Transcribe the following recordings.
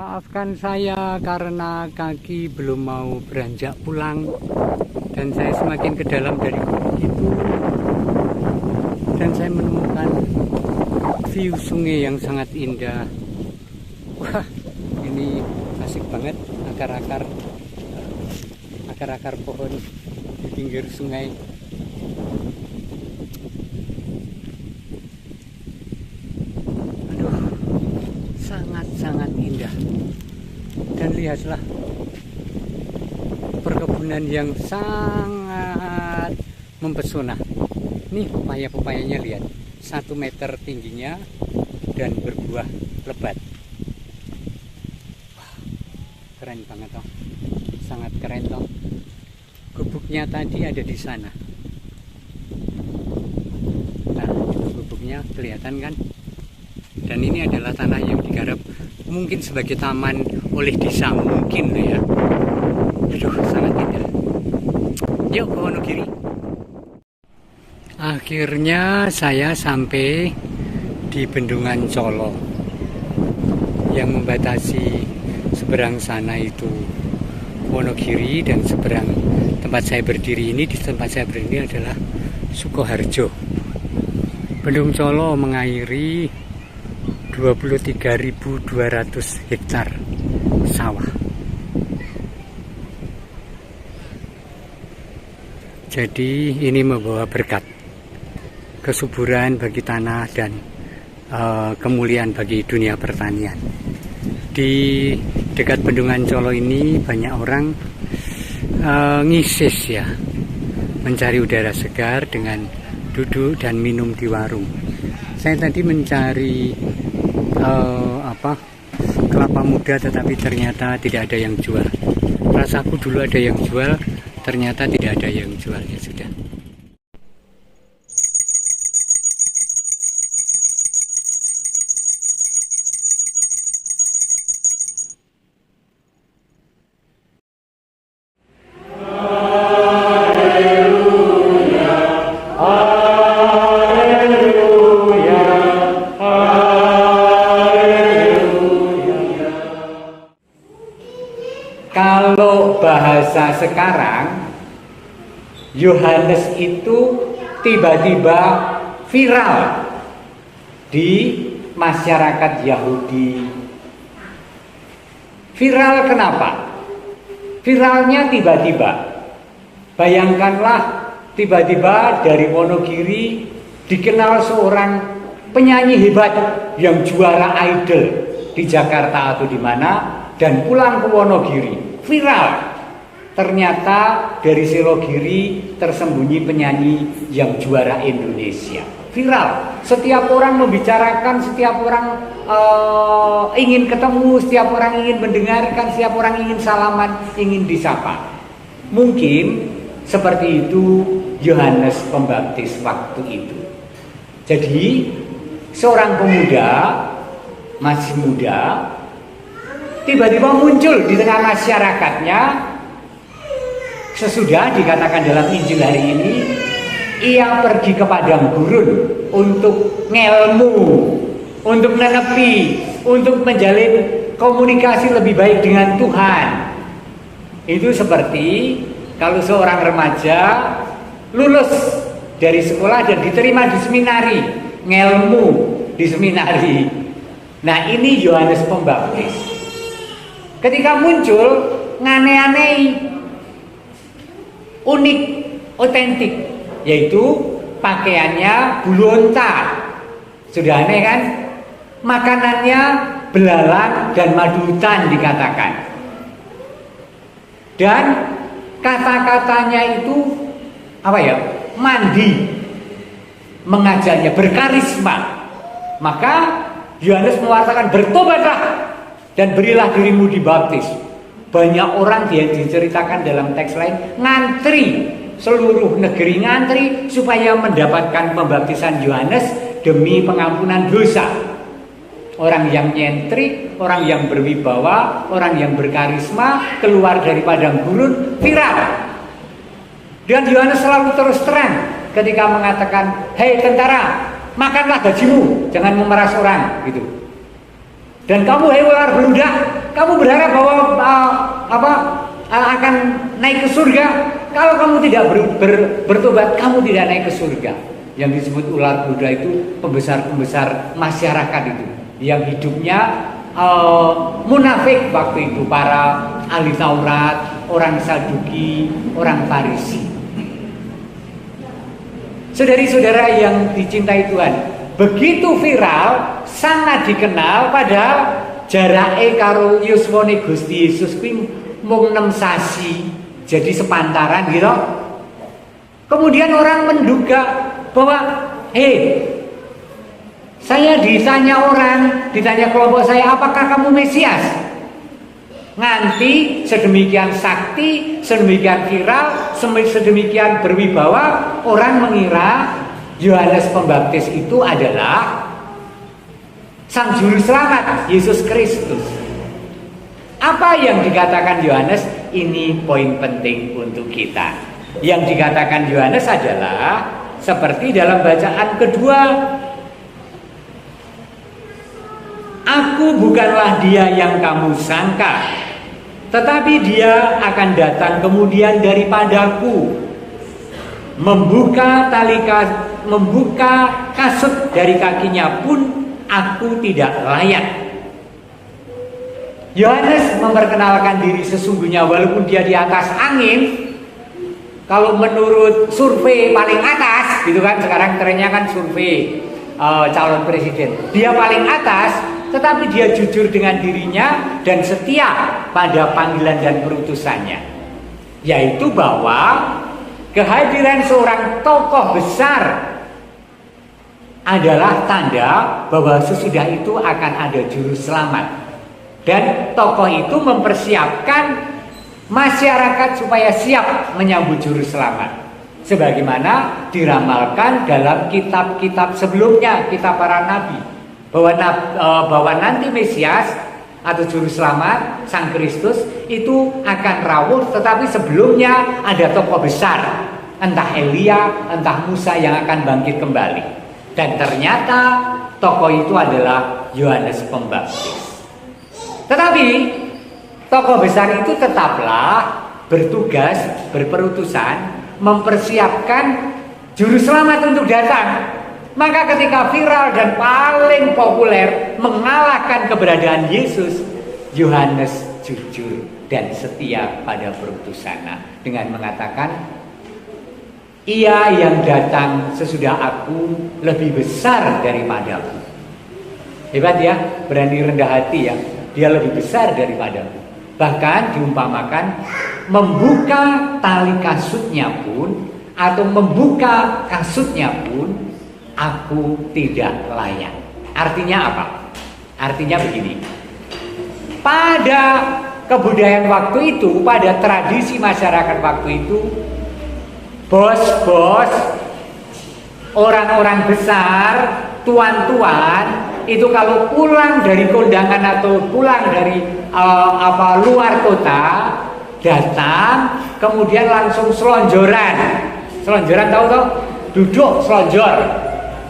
Maafkan saya karena kaki belum mau beranjak pulang dan saya semakin ke dalam dari gubuk itu dan saya menemukan view sungai yang sangat indah. Wah, ini asik banget, akar-akar pohon di pinggir sungai. Aduh, sangat-sangat indah. Dan lihatlah perkebunan yang sangat mempesona. Nih pepaya-pepayanya, lihat, 1 meter tingginya dan berbuah lebat. Wah, keren banget toh, sangat keren toh. Gubuknya tadi ada di sana. Nah, itu gubuknya kelihatan kan? Dan ini adalah tanah yang digarap mungkin sebagai taman oleh desa, mungkin loh ya. Aduh, sangat indah. Yuk ke Wonogiri. Akhirnya saya sampai di Bendungan Colo yang membatasi seberang sana itu Wonogiri dan seberang tempat saya berdiri ini. Di tempat saya berdiri adalah Sukoharjo. Bendung Colo mengairi 23.200 hektar sawah. Jadi ini membawa berkat, kesuburan bagi tanah dan kemuliaan bagi dunia pertanian. Di dekat Bendungan Colo ini banyak orang ngisis ya, mencari udara segar dengan duduk dan minum di warung. Saya tadi mencari kelapa muda, tetapi ternyata tidak ada yang jual. Rasaku dulu ada yang jual, ternyata tidak ada yang jual, ya sudah. Kalau bahasa sekarang, Yohanes itu tiba-tiba viral di masyarakat Yahudi. Viral kenapa? Viralnya tiba-tiba. Bayangkanlah, tiba-tiba dari Wonogiri dikenal seorang penyanyi hebat yang juara idol di Jakarta atau di mana, dan pulang ke Wonogiri, viral. Ternyata dari Selogiri tersembunyi penyanyi yang juara Indonesia. Viral. Setiap orang membicarakan, setiap orang ingin ketemu, setiap orang ingin mendengarkan, setiap orang ingin salaman, ingin disapa. Mungkin seperti itu Yohanes Pembaptis waktu itu. Jadi seorang pemuda, masih muda, tiba-tiba muncul di tengah masyarakatnya. Sesudah dikatakan dalam Injil hari ini, ia pergi ke padang gurun untuk ngelmu, untuk nenepi, untuk menjalin komunikasi lebih baik dengan Tuhan. Itu seperti kalau seorang remaja lulus dari sekolah dan diterima di seminari, ngelmu di seminari. Nah, ini Yohanes Pembaptis. Ketika muncul, ngane-anei, unik, otentik, yaitu pakaiannya bulu onta. Sudah aneh kan? Makanannya belalang dan madu hutan dikatakan. Dan kata-katanya itu apa ya? Mandi, mengajarnya berkarisma. Maka Yohanes mengatakan, bertobatlah dan berilah dirimu dibaptis. Banyak orang yang diceritakan dalam teks lain ngantri, seluruh negeri ngantri supaya mendapatkan pembaptisan Yohanes demi pengampunan dosa. Orang yang nyentrik, orang yang berwibawa, orang yang berkarisma keluar dari padang gurun, viral. Dan Yohanes selalu terus terang ketika mengatakan, "Hei tentara, makanlah gajimu, jangan memeras orang," gitu. Dan kamu hai ular beludak, kamu berharap bahwa akan naik ke surga. Kalau kamu tidak bertobat, kamu tidak naik ke surga. Yang disebut ular beludak itu pembesar-pembesar masyarakat itu, yang hidupnya munafik waktu itu, para ahli Taurat, orang Saduki, orang Farisi. Saudari-saudara yang dicintai Tuhan, begitu viral, sangat dikenal, padahal jarake karo yuswane Gusti Yesus kuwi mung 6 sasi, jadi sepantaran gitu. Kemudian orang menduga bahwa saya ditanya kelompok saya, apakah kamu Mesias? Nganti sedemikian sakti, sedemikian viral, sedemikian berwibawa, orang mengira Yohanes Pembaptis itu adalah Sang Juru Selamat, Yesus Kristus. Apa yang dikatakan Yohanes? Ini poin penting untuk kita. Yang dikatakan Yohanes adalah seperti dalam bacaan kedua, aku bukanlah dia yang kamu sangka, tetapi dia akan datang kemudian daripadaku, membuka kasut dari kakinya pun aku tidak layak. Yohanes memperkenalkan diri sesungguhnya walaupun dia di atas angin. Kalau menurut survei paling atas, gitu kan, sekarang trennya kan survei calon presiden, dia paling atas, tetapi dia jujur dengan dirinya dan setia pada panggilan dan perutusannya, yaitu bahwa kehadiran seorang tokoh besar adalah tanda bahwa sesudah itu akan ada juru selamat, dan tokoh itu mempersiapkan masyarakat supaya siap menyambut juru selamat, sebagaimana diramalkan dalam kitab-kitab sebelumnya, kitab para nabi, bahwa nanti Mesias atau juru selamat Sang Kristus itu akan rawuh, tetapi sebelumnya ada tokoh besar, entah Elia, entah Musa yang akan bangkit kembali. Dan ternyata tokoh itu adalah Yohanes Pembaptis. Tetapi tokoh besar itu tetaplah bertugas, berperutusan, mempersiapkan juru selamat untuk datang. Maka ketika viral dan paling populer mengalahkan keberadaan Yesus, Yohanes jujur dan setia pada perutusannya dengan mengatakan, ia yang datang sesudah aku lebih besar daripadaku. Hebat ya, berani rendah hati ya, dia lebih besar daripadaku. Bahkan diumpamakan membuka tali kasutnya pun, atau membuka kasutnya pun aku tidak layak. Artinya apa? Artinya begini, pada kebudayaan waktu itu, pada tradisi masyarakat waktu itu, bos-bos, orang-orang besar, tuan-tuan itu kalau pulang dari kondangan atau pulang dari luar kota, datang kemudian langsung selonjoran. Selonjoran tahu toh? Duduk selonjor.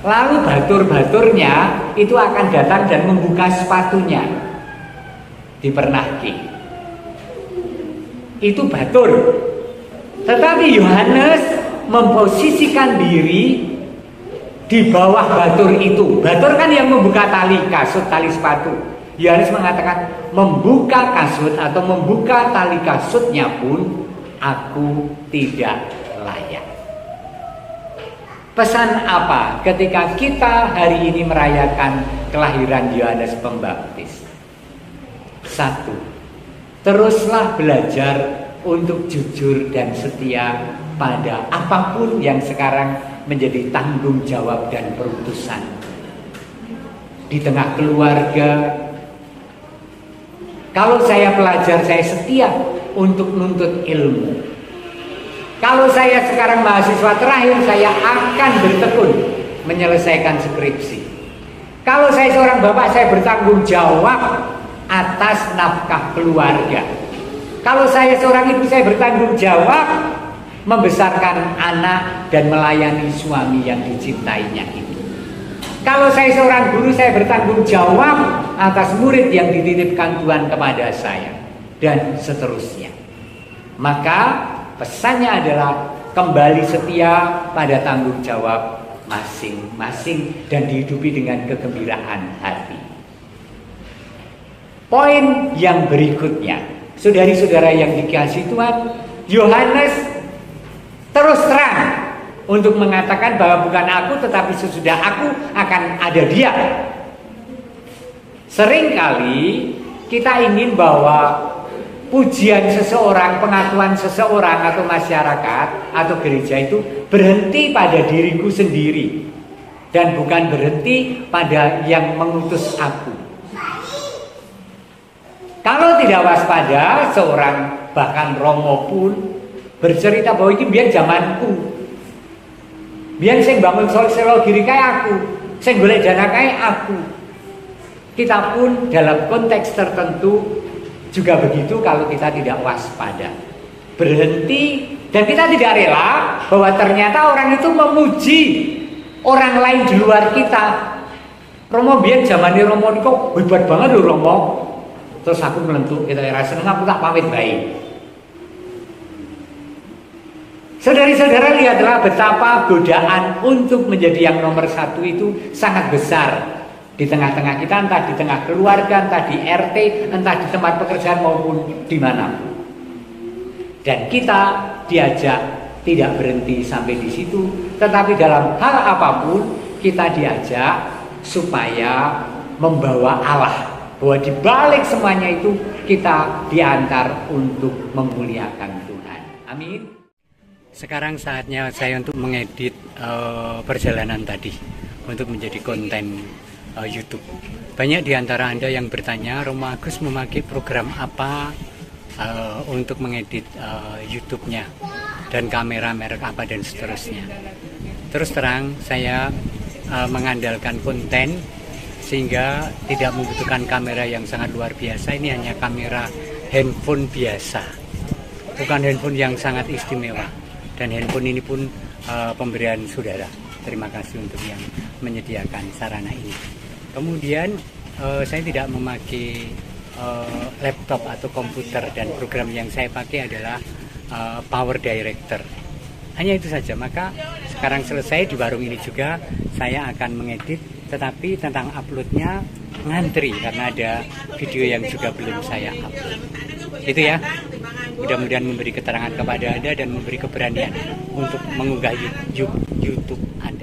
Lalu batur-baturnya itu akan datang dan membuka sepatunya. Dipernahki. Itu batur. Tetapi Yohanes memposisikan diri di bawah batur itu. Batur kan yang membuka tali kasut, tali sepatu. Yohanes mengatakan membuka kasut atau membuka tali kasutnya pun aku tidak layak. Pesan apa ketika kita hari ini merayakan kelahiran Yohanes Pembaptis? 1. Teruslah belajar untuk jujur dan setia pada apapun yang sekarang menjadi tanggung jawab dan perutusan. Di tengah keluarga, kalau saya pelajar, saya setia untuk nuntut ilmu. Kalau saya sekarang mahasiswa terakhir, saya akan bertekun menyelesaikan skripsi. Kalau saya seorang bapak, saya bertanggung jawab atas nafkah keluarga. Kalau saya seorang ibu, saya bertanggung jawab membesarkan anak dan melayani suami yang dicintainya itu. Kalau saya seorang guru, saya bertanggung jawab atas murid yang dititipkan Tuhan kepada saya, dan seterusnya. Maka pesannya adalah kembali setia pada tanggung jawab masing-masing dan dihidupi dengan kegembiraan hati. Poin yang berikutnya, saudari-saudara yang dikasihi Tuhan, Yohanes terus terang untuk mengatakan bahwa bukan aku tetapi sesudah aku akan ada dia. Seringkali kita ingin bahwa pujian seseorang, pengakuan seseorang atau masyarakat atau gereja itu berhenti pada diriku sendiri dan bukan berhenti pada yang mengutus aku. Kalau tidak waspada, seorang bahkan Romo pun bercerita bahwa ini biar zamanku, biar saya bangun Selogiri kayak aku, saya golek dana kayak aku. Kita pun dalam konteks tertentu juga begitu kalau kita tidak waspada, berhenti, dan kita tidak rela bahwa ternyata orang itu memuji orang lain di luar kita. Romo biar zamannya Romo ini kok hebat banget loh Romo. Terus aku melentuk, kita rasa seneng, aku tak pamit baik. Saudari-saudara, lihatlah betapa godaan untuk menjadi yang nomor satu itu sangat besar di tengah-tengah kita, entah di tengah keluarga, entah di RT, entah di tempat pekerjaan maupun dimanapun. Dan kita diajak tidak berhenti sampai di situ, tetapi dalam hal apapun kita diajak supaya membawa Allah, bahwa di balik semuanya itu kita diantar untuk memuliakan Tuhan. Amin. Sekarang saatnya saya untuk mengedit perjalanan tadi untuk menjadi konten YouTube. Banyak di antara Anda yang bertanya, Romo Agus memakai program apa untuk mengedit YouTube-nya dan kamera merek apa dan seterusnya. Terus terang saya mengandalkan konten sehingga tidak membutuhkan kamera yang sangat luar biasa. Ini hanya kamera handphone biasa, bukan handphone yang sangat istimewa. Dan handphone ini pun pemberian saudara. Terima kasih untuk yang menyediakan sarana ini. Kemudian saya tidak memakai laptop atau komputer, dan program yang saya pakai adalah Power Director. Hanya itu saja. Maka sekarang selesai di warung ini juga saya akan mengedit, tetapi tentang uploadnya ngantri karena ada video yang juga belum saya upload. Itu ya. Mudah-mudahan memberi keterangan kepada Anda dan memberi keberanian untuk mengunggah YouTube Anda.